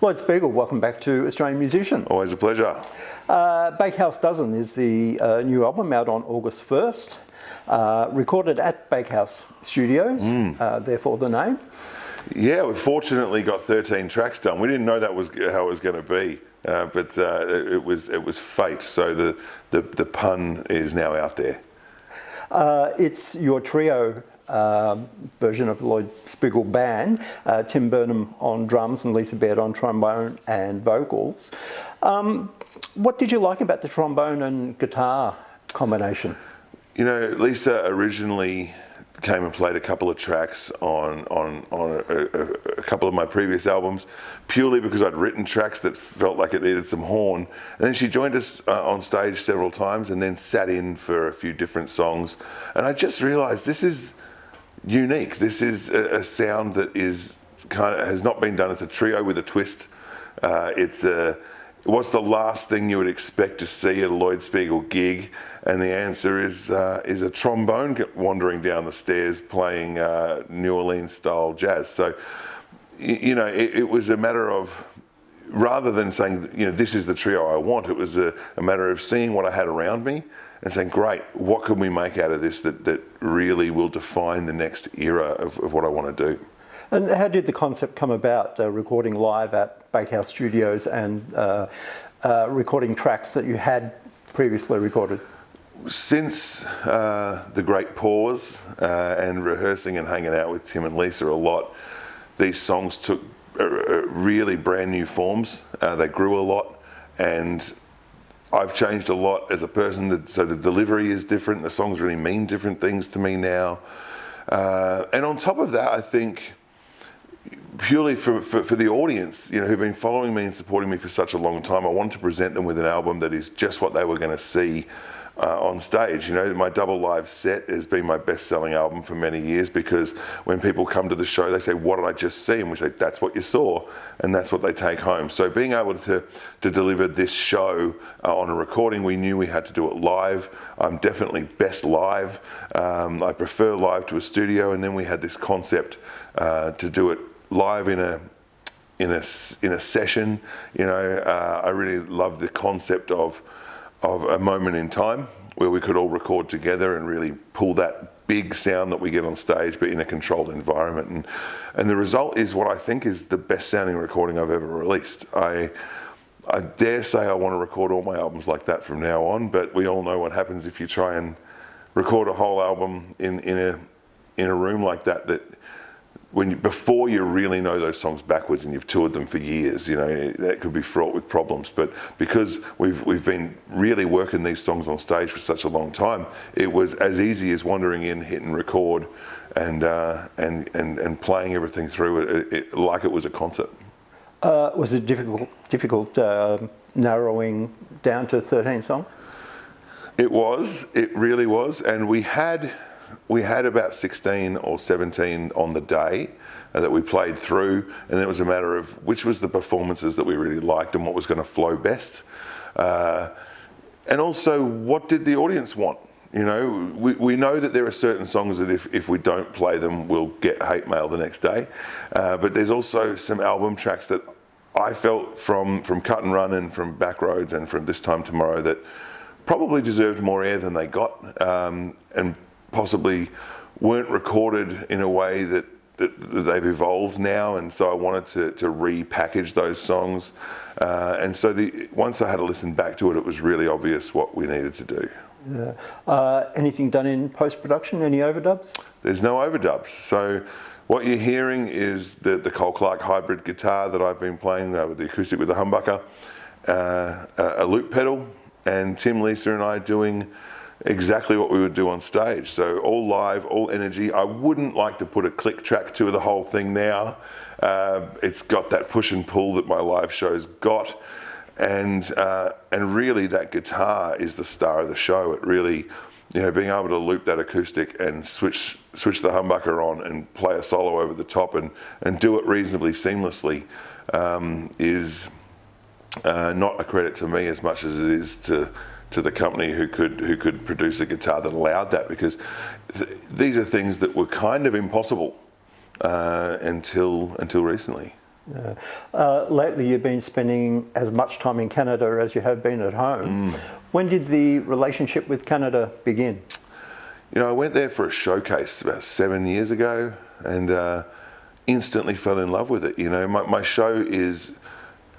Lloyd Spiegel, welcome back to Australian Musician. Always a pleasure. Bakehouse Dozen is the new album out on August 1st, recorded at Bakehouse Studios, therefore the name. Yeah, we fortunately got 13 tracks done. We didn't know that was how it was going to be, but it was fate. So the pun is now out there. It's your trio version of the Lloyd Spiegel band, Tim Burnham on drums and Lisa Baird on trombone and vocals. What did you like about the trombone and guitar combination? You know, Lisa originally came and played a couple of tracks on a couple of my previous albums, purely because I'd written tracks that felt like it needed some horn. And then she joined us on stage several times and then sat in for a few different songs. And I just realized this is unique. This is a sound that has not been done. It's a trio with a twist. What's the last thing you would expect to see at a Lloyd Spiegel gig? And the answer is a trombone wandering down the stairs playing New Orleans style jazz. So, you know, it was a matter of, rather than saying, you know, this is the trio I want, it was a matter of seeing what I had around me and saying, great, what can we make out of this that really will define the next era of what I want to do? And how did the concept come about, recording live at Bakehouse Studios and recording tracks that you had previously recorded? Since the great pause and rehearsing and hanging out with Tim and Lisa a lot, these songs took really brand new forms. They grew a lot, and I've changed a lot as a person, so the delivery is different. The songs really mean different things to me now. And on top of that, I think purely for the audience, you know, who've been following me and supporting me for such a long time, I wanted to present them with an album that is just what they were going to see on stage. You know, my double live set has been my best-selling album for many years, because when people come to the show, they say, "What did I just see?" And we say, "That's what you saw," and that's what they take home. So being able to deliver this show on a recording, we knew we had to do it live. I'm definitely best live. I prefer live to a studio, and then we had this concept to do it live in a session. You know, I really love the concept of a moment in time where we could all record together and really pull that big sound that we get on stage, but in a controlled environment. And the result is what I think is the best sounding recording I've ever released. I dare say I want to record all my albums like that from now on, but we all know what happens if you try and record a whole album in a room like that before you really know those songs backwards and you've toured them for years, you know, that could be fraught with problems. But because we've been really working these songs on stage for such a long time, it was as easy as wandering in, hitting record, and playing everything through like it was a concert. Was it difficult narrowing down to 13 songs? It was. It really was, and we had about 16 or 17 on the day that we played through, and it was a matter of which was the performances that we really liked and what was going to flow best. And also, what did the audience want? You know, we know that there are certain songs that if we don't play them, we'll get hate mail the next day. But there's also some album tracks that I felt from Cut and Run and from Backroads and from This Time Tomorrow that probably deserved more air than they got, and possibly weren't recorded in a way that they've evolved now, and so I wanted to repackage those songs. And so once I had to listen back to it, it was really obvious what we needed to do. Yeah. Anything done in post-production? Any overdubs? There's no overdubs. So what you're hearing is the Cole Clark hybrid guitar that I've been playing with the acoustic with the humbucker, a loop pedal, and Tim, Lisa and I doing exactly what we would do on stage. So all live, all energy. I wouldn't like to put a click track to the whole thing now. It's got that push and pull that my live shows got. And really that guitar is the star of the show. It really, you know, being able to loop that acoustic and switch the humbucker on and play a solo over the top and do it reasonably seamlessly is not a credit to me as much as it is to the company who could produce a guitar that allowed that, because these are things that were kind of impossible until recently. Lately, you've been spending as much time in Canada as you have been at home. When did the relationship with Canada begin? You know, I went there for a showcase about 7 years ago and instantly fell in love with it. You know, my show is,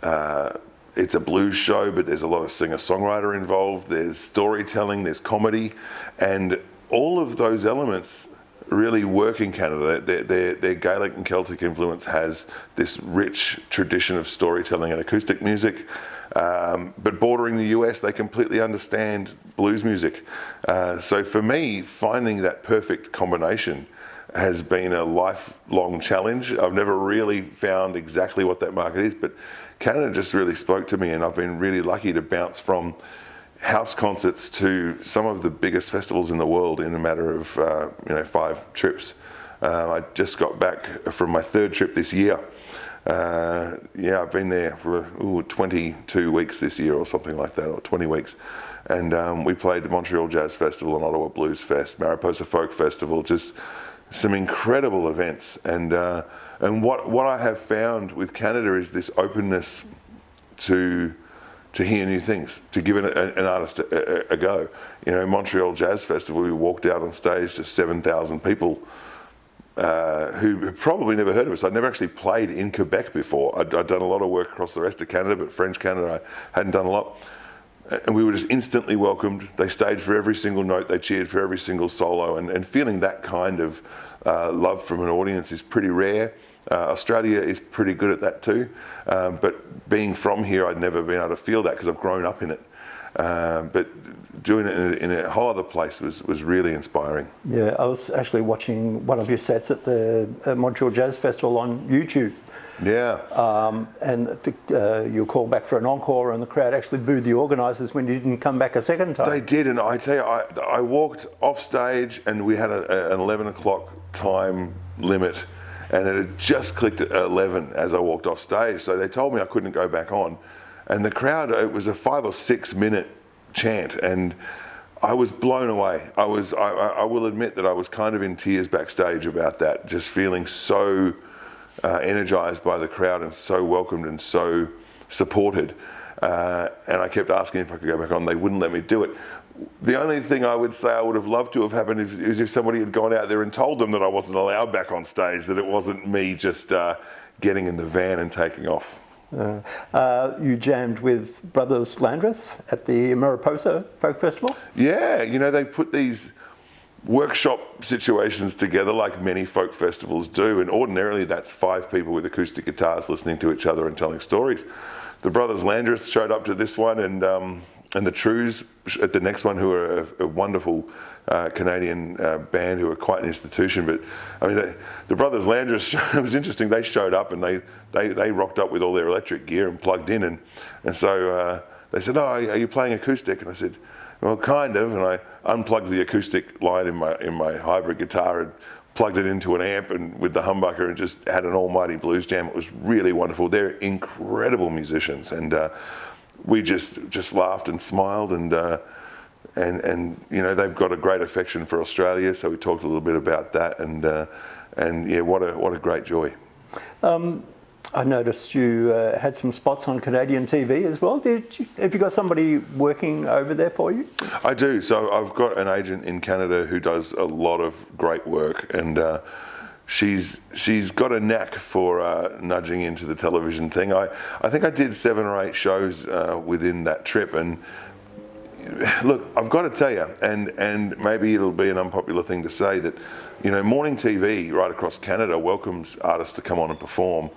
it's a blues show, but there's a lot of singer-songwriter involved. There's storytelling, there's comedy, and all of those elements really work in Canada. Their Gaelic and Celtic influence has this rich tradition of storytelling and acoustic music. But bordering the US, they completely understand blues music. So for me, finding that perfect combination has been a lifelong challenge. I've never really found exactly what that market is, but Canada just really spoke to me, and I've been really lucky to bounce from house concerts to some of the biggest festivals in the world in a matter of 5 trips. I just got back from my 3rd trip this year. I've been there for 22 weeks this year or something like that, or 20 weeks. And we played the Montreal Jazz Festival and Ottawa Blues Fest, Mariposa Folk Festival, just some incredible events. And what I have found with Canada is this openness to hear new things, to give an artist a go. You know, Montreal Jazz Festival, we walked out on stage to 7,000 people who had probably never heard of us. I'd never actually played in Quebec before. I'd done a lot of work across the rest of Canada, but French Canada I hadn't done a lot. And we were just instantly welcomed. They stayed for every single note, they cheered for every single solo, and feeling that kind of love from an audience is pretty rare. Australia is pretty good at that too, but being from here, I'd never been able to feel that because I've grown up in it. But doing it in a whole other place was really inspiring. Yeah, I was actually watching one of your sets at the Montreal Jazz Festival on YouTube. Yeah. And you were called back for an encore, and the crowd actually booed the organisers when you didn't come back a second time. They did, and I tell you, I walked off stage, and we had an 11 o'clock time limit, and it had just clicked at 11 as I walked off stage. So they told me I couldn't go back on. And the crowd, it was a 5 or 6 minute chant, and I was blown away. I will admit that I was kind of in tears backstage about that, just feeling so energized by the crowd and so welcomed and so supported. And I kept asking if I could go back on. They wouldn't let me do it. The only thing I would say I would have loved to have happened is if somebody had gone out there and told them that I wasn't allowed back on stage, that it wasn't me just getting in the van and taking off. You jammed with Brothers Landreth at the Mariposa Folk Festival? Yeah, you know, they put these workshop situations together like many folk festivals do, and ordinarily that's 5 people with acoustic guitars listening to each other and telling stories. The Brothers Landreth showed up to this one, and the Trues at the next one, who are a wonderful Canadian band who are quite an institution. But I mean, the Brothers Landreth, it was interesting. They showed up and they rocked up with all their electric gear and plugged in, and so they said, "Oh, are you playing acoustic?" And I said, "Well, kind of." And I unplugged the acoustic line in my hybrid guitar and plugged it into an amp and with the humbucker and just had an almighty blues jam. It was really wonderful. They're incredible musicians, and we just laughed and smiled, and you know, they've got a great affection for Australia, so we talked a little bit about that, and yeah, what a great joy. I noticed you had some spots on Canadian TV as well. Have you got somebody working over there for you? I do. So I've got an agent in Canada who does a lot of great work, and she's got a knack for nudging into the television thing. I think I did 7 or 8 shows within that trip, and look, I've got to tell you, and maybe it'll be an unpopular thing to say, that you know, morning TV right across Canada welcomes artists to come on and perform.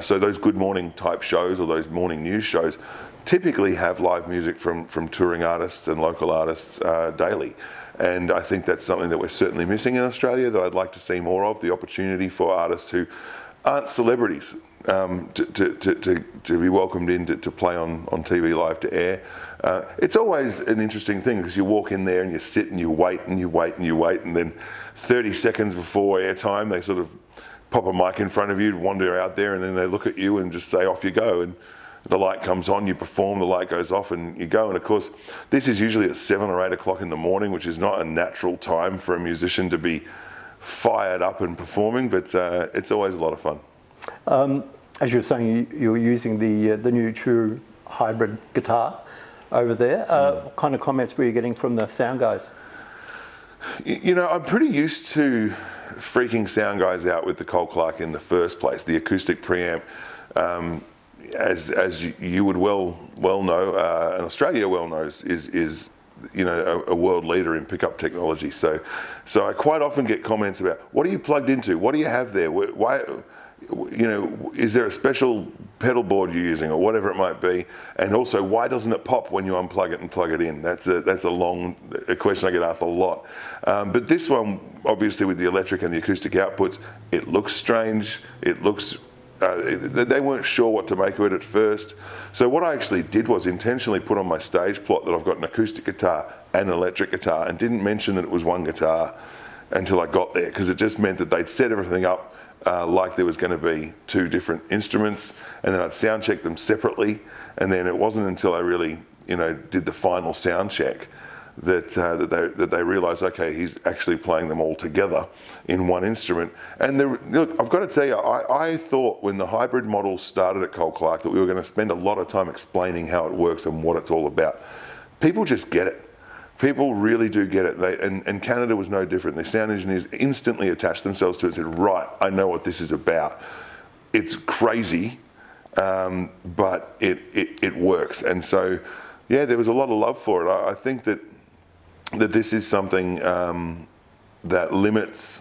So those Good Morning type shows or those morning news shows typically have live music from touring artists and local artists daily. And I think that's something that we're certainly missing in Australia, that I'd like to see more of, the opportunity for artists who aren't celebrities to be welcomed in to play on TV live to air. It's always an interesting thing because you walk in there and you sit and you wait and you wait and you wait, and then 30 seconds before airtime they sort of pop a mic in front of you, wander out there, and then they look at you and just say, off you go. And the light comes on, you perform, the light goes off, and you go. And of course, this is usually at 7 or 8 o'clock in the morning, which is not a natural time for a musician to be fired up and performing, but it's always a lot of fun. as you were saying, you're using the new true hybrid guitar over there. What kind of comments were you getting from the sound guys? You know, I'm pretty used to freaking sound guys out with the Cole Clark in the first place. The acoustic preamp, as you would well know, and Australia well knows, is you know, a world leader in pickup technology. So I quite often get comments about, what are you plugged into? What do you have there? Why, you know, is there a special pedal board you're using, or whatever it might be? And also, why doesn't it pop when you unplug it and plug it in? That's a question I get asked a lot. But this one, obviously, with the electric and the acoustic outputs, it looks strange. It looks they weren't sure what to make of it at first. So what I actually did was intentionally put on my stage plot that I've got an acoustic guitar and an electric guitar, and didn't mention that it was one guitar until I got there, because it just meant that they'd set everything up like there was going to be two different instruments, and then I'd sound check them separately. And then it wasn't until I really, you know, did the final sound check that they realised, okay, he's actually playing them all together in one instrument. And look, I've got to tell you, I thought when the hybrid model started at Cole Clark that we were going to spend a lot of time explaining how it works and what it's all about. People just get it. People really do get it. And Canada was no different. The sound engineers instantly attached themselves to it and said, right, I know what this is about. It's crazy, but it works. And so, yeah, there was a lot of love for it. I think that this is something that limits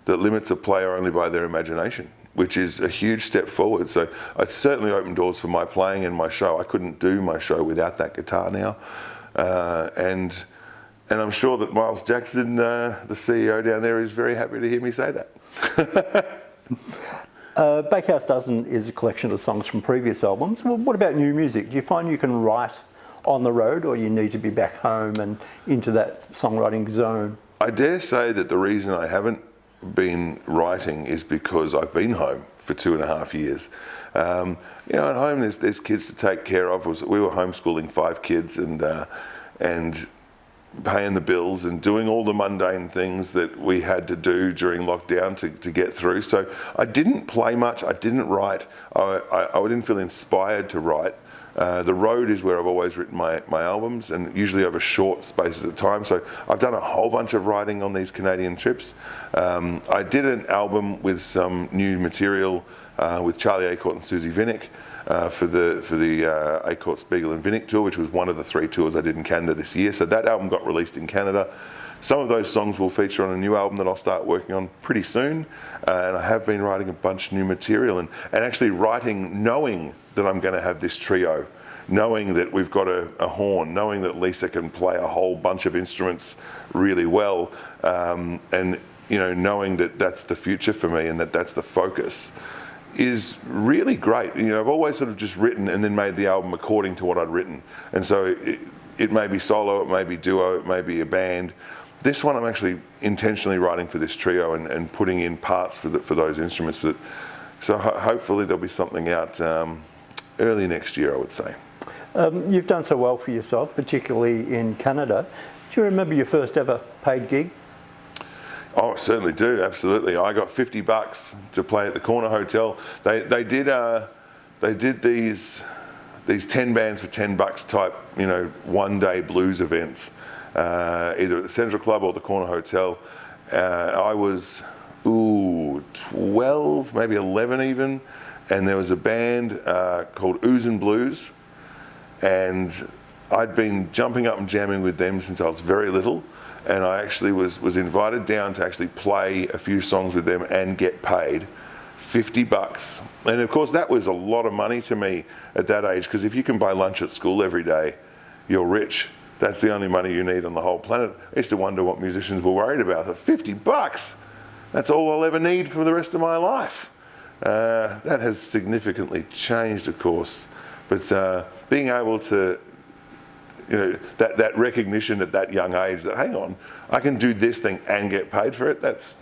a player only by their imagination, which is a huge step forward. So it certainly opened doors for my playing and my show. I couldn't do my show without that guitar now. And I'm sure that Miles Jackson, the CEO down there, is very happy to hear me say that. Bakehouse Dozen is a collection of songs from previous albums. Well, what about new music? Do you find you can write on the road, or you need to be back home and into that songwriting zone? I dare say that the reason I haven't been writing is because I've been home for 2.5 years. You know, at home there's kids to take care of. We were homeschooling 5 kids and paying the bills and doing all the mundane things that we had to do during lockdown to get through. So I didn't play much. I didn't write. I didn't feel inspired to write. The road is where I've always written my albums, and usually over short spaces of time. So I've done a whole bunch of writing on these Canadian trips. I did an album with some new material with Charlie Acortt and Susie Vinnick for the Acortt, Spiegel and Vinnick tour, which was one of the 3 tours I did in Canada this year. So that album got released in Canada. Some of those songs will feature on a new album that I'll start working on pretty soon. And I have been writing a bunch of new material and actually writing knowing that I'm going to have this trio, knowing that we've got a horn, knowing that Lisa can play a whole bunch of instruments really well, and you know, knowing that that's the future for me and that that's the focus is really great. You know, I've always sort of just written and then made the album according to what I'd written. And so it may be solo, it may be duo, it may be a band. This one I'm actually intentionally writing for this trio and putting in parts for those instruments. So hopefully there'll be something out early next year, I would say. You've done so well for yourself, particularly in Canada. Do you remember your first ever paid gig? Oh, I certainly do, absolutely. I got $50 to play at the Corner Hotel. They did these 10 bands for $10 type, you know, one-day blues events, either at the Central Club or the Corner Hotel. I was 12, maybe 11 even, and there was a band called Ooze and Blues, and I'd been jumping up and jamming with them since I was very little. And I actually was invited down to actually play a few songs with them and get paid $50. And of course that was a lot of money to me at that age, because if you can buy lunch at school every day, you're rich. That's the only money you need on the whole planet. I used to wonder what musicians were worried about. $50, that's all I'll ever need for the rest of my life. That has significantly changed, of course. But being able to, you know, that recognition at that young age that, hang on, I can do this thing and get paid for it, that's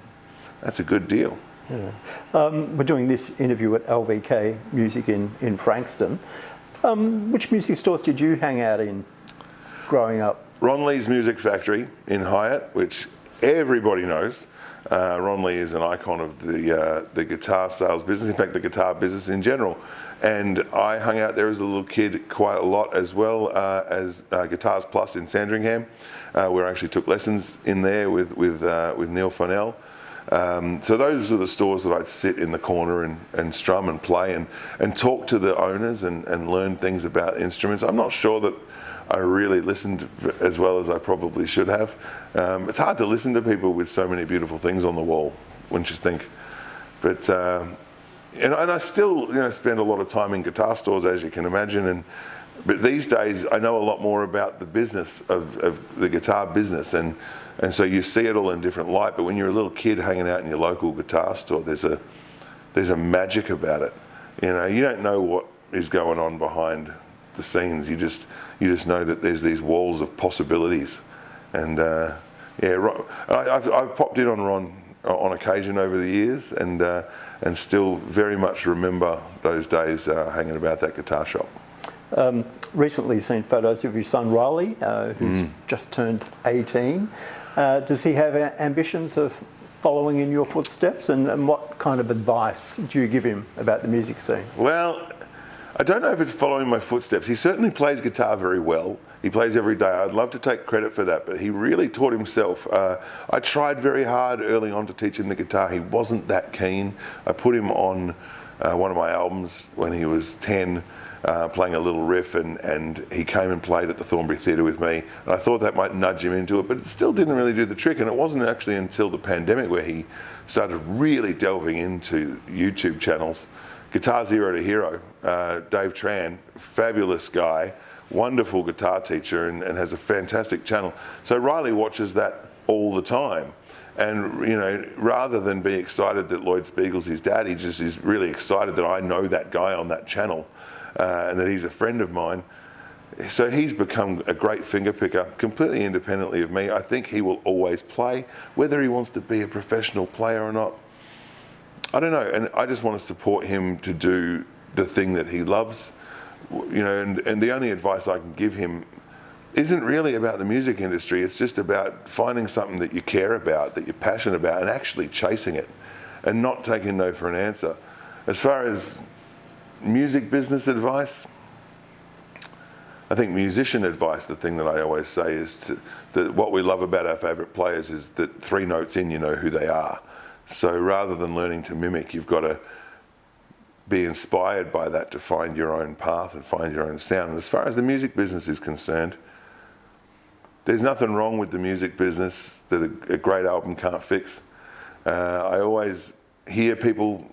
a good deal. Yeah. We're doing this interview at LVK Music in Frankston. Which music stores did you hang out in growing up? Ron Lee's Music Factory in Hyatt, which everybody knows. Ron Lee is an icon of the guitar sales business, in fact the guitar business in general. And I hung out there as a little kid quite a lot, as well as Guitars Plus in Sandringham, where I actually took lessons in there with Neil Fonnell. So those are the stores that I'd sit in the corner and strum and play and talk to the owners and learn things about instruments. I'm not sure that I really listened as well as I probably should have. It's hard to listen to people with so many beautiful things on the wall, wouldn't you think? But and I still spend a lot of time in guitar stores, as you can imagine. But these days I know a lot more about the business of the guitar business, and so you see it all in different light. But when you're a little kid hanging out in your local guitar store, there's a magic about it. You don't know what is going on behind the scenes. You just know that there's these walls of possibilities. And I've popped in on Ron on occasion over the years, and still very much remember those days hanging about that guitar shop. Recently seen photos of your son Riley, who's just turned 18. Does he have ambitions of following in your footsteps, and what kind of advice do you give him about the music scene? Well, I don't know if it's following my footsteps. He certainly plays guitar very well. He plays every day. I'd love to take credit for that, but he really taught himself. I tried very hard early on to teach him the guitar. He wasn't that keen. I put him on one of my albums when he was 10, playing a little riff, and he came and played at the Thornbury Theatre with me. And I thought that might nudge him into it, but it still didn't really do the trick. And it wasn't actually until the pandemic where he started really delving into YouTube channels. Guitar Zero to Hero, Dave Tran, fabulous guy, wonderful guitar teacher, and has a fantastic channel. So Riley watches that all the time. And rather than be excited that Lloyd Spiegel's his dad, he just is really excited that I know that guy on that channel, and that he's a friend of mine. So he's become a great finger picker, completely independently of me. I think he will always play, whether he wants to be a professional player or not. I don't know, and I just want to support him to do the thing that he loves, and the only advice I can give him isn't really about the music industry. It's just about finding something that you care about, that you're passionate about, and actually chasing it, and not taking no for an answer. As far as music business advice, I think musician advice, the thing that I always say is that what we love about our favourite players is that 3 notes in, you know who they are. So rather than learning to mimic, you've got to be inspired by that to find your own path and find your own sound. And as far as the music business is concerned, there's nothing wrong with the music business that a great album can't fix. I always hear people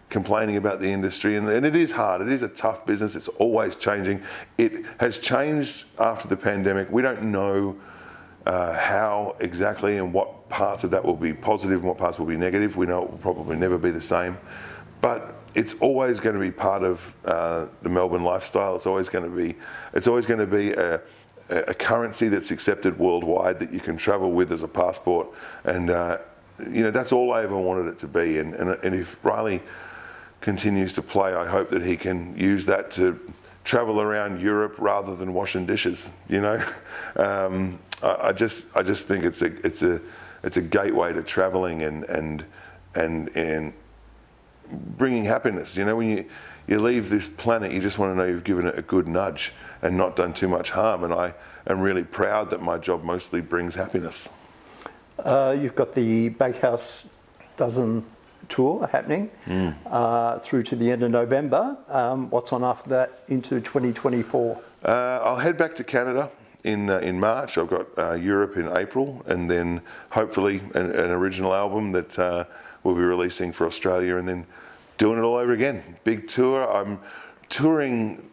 complaining about the industry, and it is hard. It is a tough business. It's always changing. It has changed after the pandemic. We don't know how exactly and what parts of that will be positive and what parts will be negative. We know it will probably never be the same, but it's always going to be part of the Melbourne lifestyle. It's always going to be a currency that's accepted worldwide, that you can travel with as a passport, and that's all I ever wanted it to be. And if Riley continues to play, I hope that he can use that to travel around Europe rather than washing dishes. I just think it's a gateway to traveling and bringing happiness. When you leave this planet, you just want to know you've given it a good nudge and not done too much harm. And I am really proud that my job mostly brings happiness. You've got the Bakehouse Dozen tour happening through to the end of November. What's on after that into 2024? I'll head back to Canada in March. I've got Europe in April, and then hopefully an original album that we'll be releasing for Australia, and then doing it all over again. Big tour. I'm touring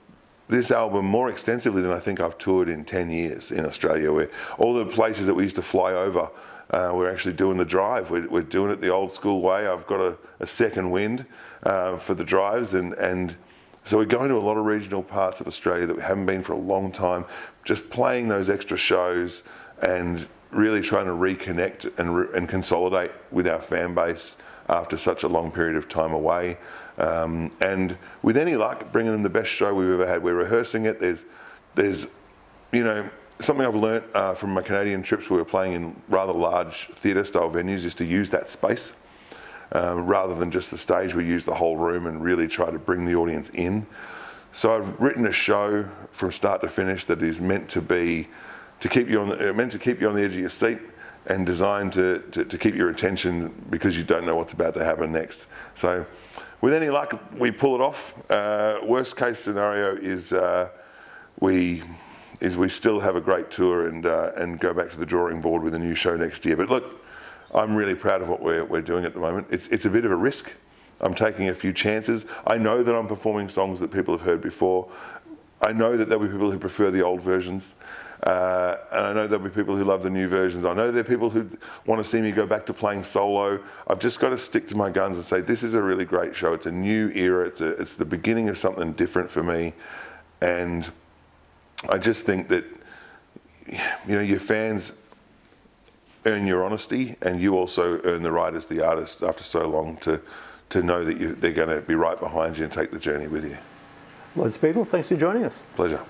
this album more extensively than I think I've toured in 10 years in Australia, where all the places that we used to fly over, we're actually doing the drive. We're doing it the old school way. I've got a second wind for the drives, and so we're going to a lot of regional parts of Australia that we haven't been for a long time, just playing those extra shows and really trying to reconnect and consolidate with our fan base after such a long period of time away. And with any luck, bringing them the best show we've ever had. We're rehearsing it. There's something I've learnt from my Canadian trips, we were playing in rather large theatre-style venues, is to use that space. Rather than just the stage, we use the whole room and really try to bring the audience in. So I've written a show from start to finish that is meant to keep you on the edge of your seat, and designed to keep your attention because you don't know what's about to happen next. So with any luck, we pull it off. Worst case scenario is we still have a great tour and go back to the drawing board with a new show next year. But look, I'm really proud of what we're doing at the moment. It's a bit of a risk. I'm taking a few chances. I know that I'm performing songs that people have heard before. I know that there'll be people who prefer the old versions. And I know there'll be people who love the new versions. I know there are people who want to see me go back to playing solo. I've just got to stick to my guns and say, this is a really great show. It's a new era. It's the beginning of something different for me. And I just think that, your fans earn your honesty, and you also earn the right as the artist after so long to know that they're going to be right behind you and take the journey with you. Lloyd Spiegel, thanks for joining us. Pleasure.